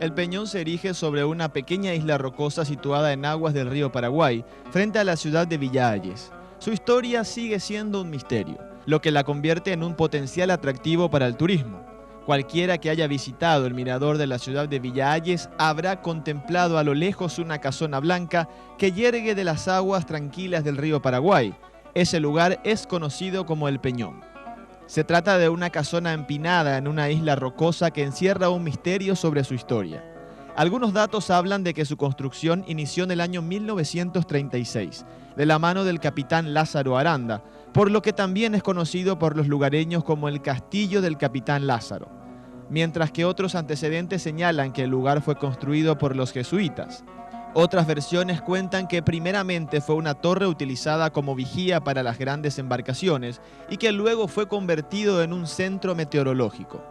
El peñón se erige sobre una pequeña isla rocosa situada en aguas del río Paraguay, frente a la ciudad de Villa Hayes. Su historia sigue siendo un misterio, lo que la convierte en un potencial atractivo para el turismo. Cualquiera que haya visitado el mirador de la ciudad de Villa Hayes habrá contemplado a lo lejos una casona blanca que yergue de las aguas tranquilas del río Paraguay. Ese lugar es conocido como El Peñón. Se trata de una casona empinada en una isla rocosa que encierra un misterio sobre su historia. Algunos datos hablan de que su construcción inició en el año 1936, de la mano del capitán Lázaro Aranda, por lo que también es conocido por los lugareños como el Castillo del Capitán Lázaro, mientras que otros antecedentes señalan que el lugar fue construido por los jesuitas. Otras versiones cuentan que primeramente fue una torre utilizada como vigía para las grandes embarcaciones y que luego fue convertido en un centro meteorológico.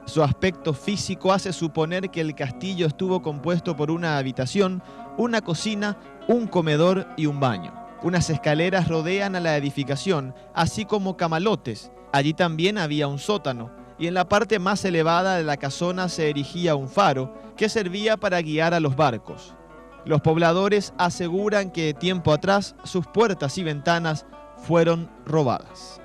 Su aspecto físico hace suponer que el castillo estuvo compuesto por una habitación, una cocina, un comedor y un baño. Unas escaleras rodean a la edificación, así como camalotes. Allí también había un sótano, y en la parte más elevada de la casona se erigía un faro que servía para guiar a los barcos. Los pobladores aseguran que tiempo atrás sus puertas y ventanas fueron robadas.